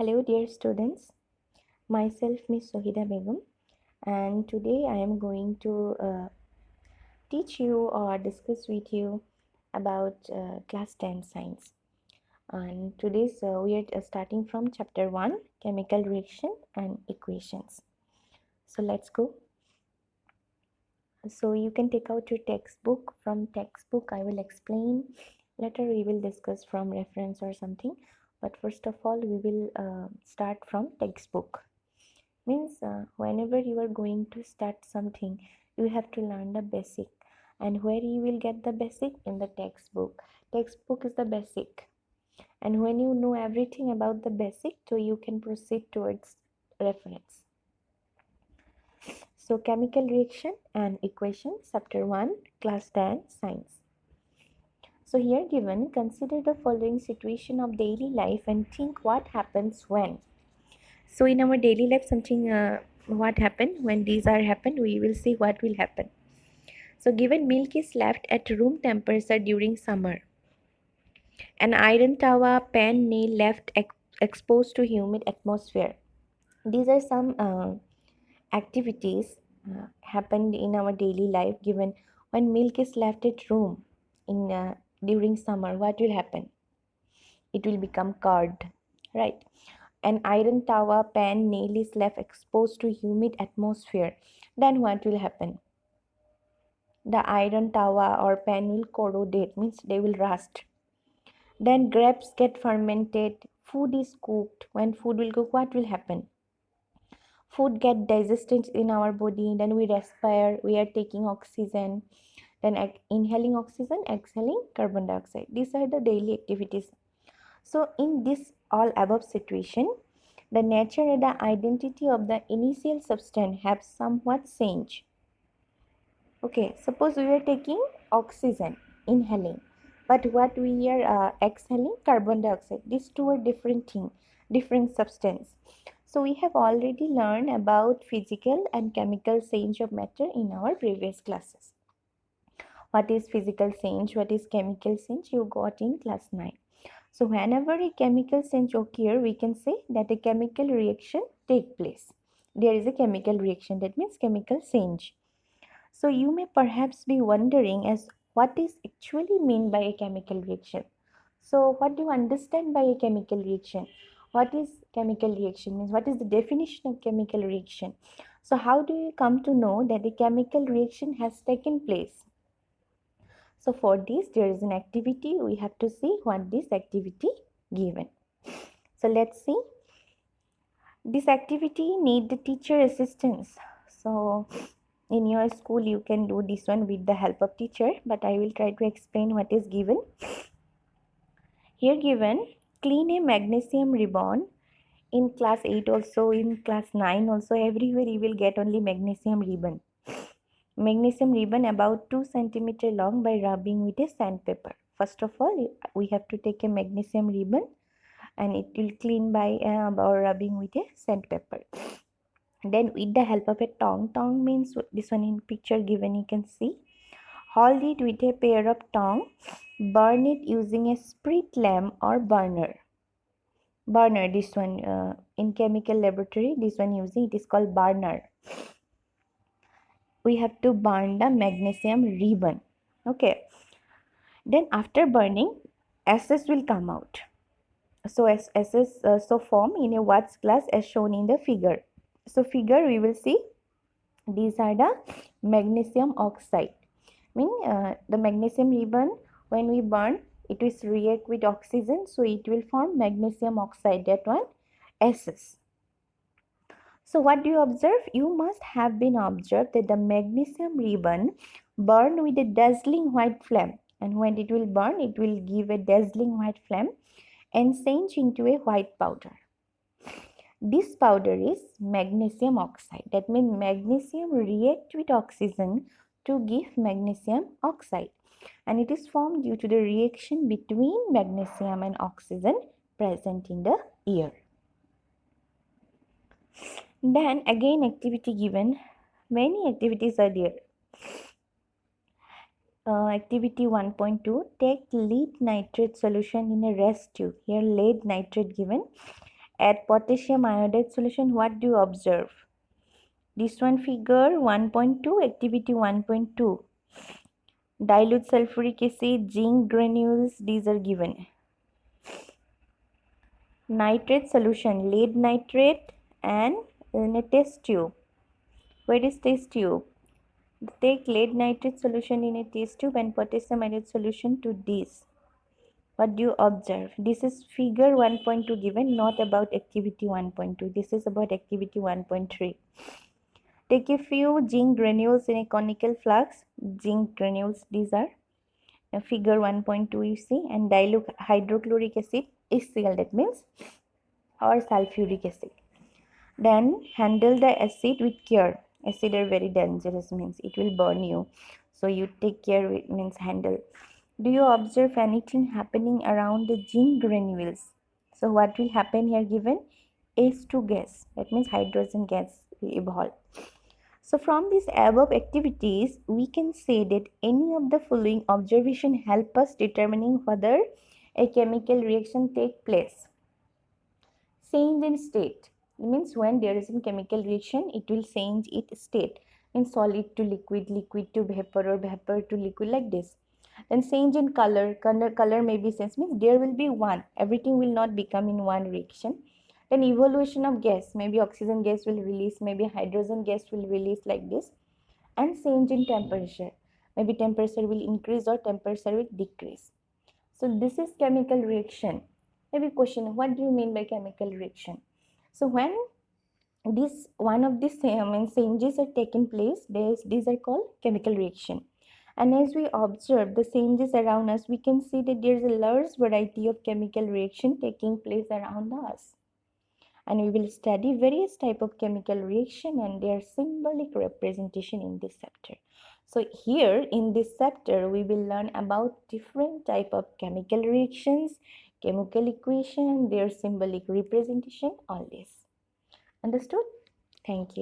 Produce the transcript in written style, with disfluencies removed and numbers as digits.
Hello, dear students. Myself, Miss Sohida Begum, and today I am going to teach you or discuss with you about class 10 science. And today's we are starting from chapter 1, chemical reaction and equations. So let's go. So you can take out your textbook. From textbook, I will explain. Later, we will discuss from reference or something. But first of all, we will start from textbook. Means whenever you are going to start something, you have to learn the basic. And where you will get the basic? In the textbook. Textbook is the basic. And when you know everything about the basic, so you can proceed towards reference. So chemical reaction and equation, chapter 1, class 10, science. So here given, consider the following situation of daily life and think what happens when. So in our daily life, something what happened when these are happened, we will see what will happen. So given milk is left at room temperature during summer, an iron tawa pan nail left exposed to humid atmosphere. These are some activities happened in our daily life. Given when milk is left at room in during summer, what will happen? It will become curd, right? An iron tawa pan nail is left exposed to humid atmosphere, then what will happen? The iron tawa or pan will corrodate, means they will rust. Then grapes get fermented, food is cooked. When food will cook, what will happen? Food get digested in our body, then we respire, we are taking oxygen, then inhaling oxygen, exhaling carbon dioxide. These are the daily activities. So in this all above situation, the nature and the identity of the initial substance have somewhat changed. Okay, suppose we are taking oxygen, inhaling, but what we are exhaling, carbon dioxide. These two are different thing, different substance. So we have already learned about physical and chemical change of matter in our previous classes. What is physical change? What is chemical change? You got in class 9. So whenever a chemical change occurs, we can say that a chemical reaction take place. There is a chemical reaction, that means chemical change. So you may perhaps be wondering as what is actually meant by a chemical reaction. So what do you understand by a chemical reaction? What is chemical reaction means? What is the definition of chemical reaction? So how do you come to know that a chemical reaction has taken place? So for this, there is an activity. We have to see what this activity given. So let's see. This activity need the teacher assistance. So in your school, you can do this one with the help of teacher, but I will try to explain what is given. Here given, clean a magnesium ribbon. In class 8 also, in class 9 also, everywhere you will get only magnesium ribbon. Magnesium ribbon about 2 cm long by rubbing with a sandpaper. First of all, we have to take a magnesium ribbon and it will clean by rubbing with a sandpaper. Then with the help of a tongue means this one in picture given, you can see. Hold it with a pair of tongue. Burn it using a spirit lamp or burner. Burner, this one in chemical laboratory, this one using, it is called burner. We have to burn the magnesium ribbon. Okay. Then after burning, ashes will come out. So ashes form in a wax glass as shown in the figure. So figure we will see these are the magnesium oxide. The magnesium ribbon, when we burn, it will react with oxygen, so it will form magnesium oxide, that one ashes. So what do you observe? You must have been observed that the magnesium ribbon burn with a dazzling white flame, and when it will burn, it will give a dazzling white flame and change into a white powder. This powder is magnesium oxide. That means magnesium react with oxygen to give magnesium oxide, and it is formed due to the reaction between magnesium and oxygen present in the air. Then again activity given. Many activities are there. Activity 1.2, take lead nitrate solution in a rest tube. Here lead nitrate given. add potassium iodide solution, what do you observe? This one figure 1.2, activity 1.2. Dilute sulfuric acid, zinc granules, these are given. Nitrate solution, lead nitrate and in a test tube. Where is test tube? Take lead nitrate solution in a test tube and potassium iodide solution to this. What do you observe? This is figure 1.2 given, not about activity 1.2. This is about activity 1.3. Take a few zinc granules in a conical flask. Zinc granules, these are figure 1.2 you see, and dilute hydrochloric acid, HCl, that means, or sulfuric acid. Then handle the acid with care. Acid are very dangerous, means it will burn you. So you take care, it means handle. Do you observe anything happening around the zinc granules? So what will happen here given? H2 gas, that means hydrogen gas will evolve. So from these above activities, we can say that any of the following observation help us determining whether a chemical reaction take place. Change in state. It means when there is a chemical reaction, it will change its state. In solid to liquid, liquid to vapor, or vapor to liquid, like this. Then change in color. Color may be changed, means there will be one. Everything will not become in one reaction. Then evolution of gas, maybe oxygen gas will release, maybe hydrogen gas will release, like this. And change in temperature, maybe temperature will increase or temperature will decrease. So this is chemical reaction. Maybe question, what do you mean by chemical reaction? So when this one of these changes are taking place, these are called chemical reaction. And as we observe the changes around us, we can see that there is a large variety of chemical reaction taking place around us. And we will study various type of chemical reaction and their symbolic representation in this chapter. So here in this chapter, we will learn about different type of chemical reactions, chemical equation, their symbolic representation, all this. Understood? Thank you.